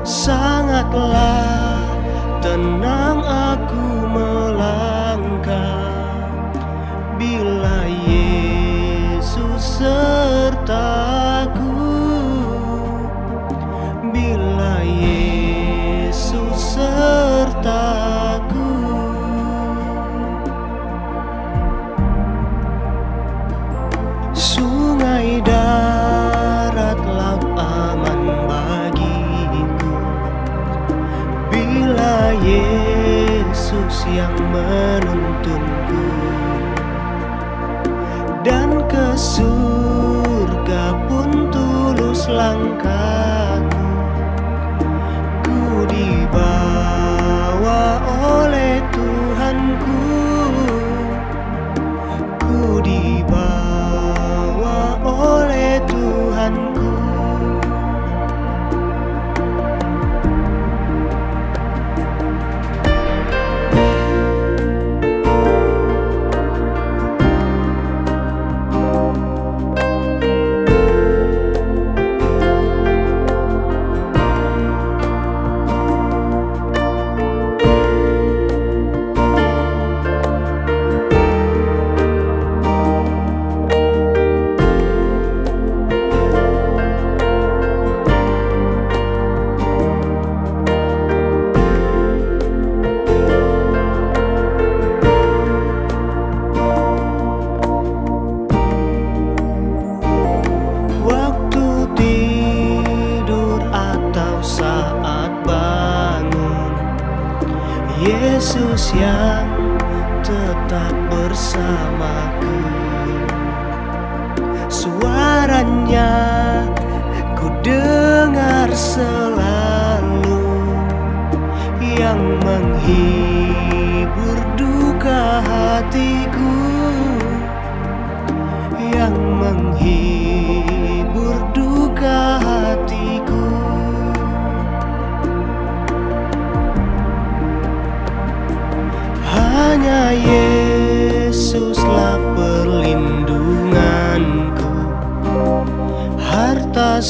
Sangatlah tenang aku melangkah bila Yesus sertaku, bila Yesus sertaku. Sungai, darat, laut aman bagiku bila Yesus yang menuntunku, dan ke surga pun tulus langkahku. Ku dibawa oleh Tuhanku, ku dibawa oleh Tuhanku. Yesus yang tetap bersamaku, suaranya ku dengar selalu, yang menghibur duka hatiku, yang menghibur duka hatiku. Hanya Yesuslah perlindunganku, harta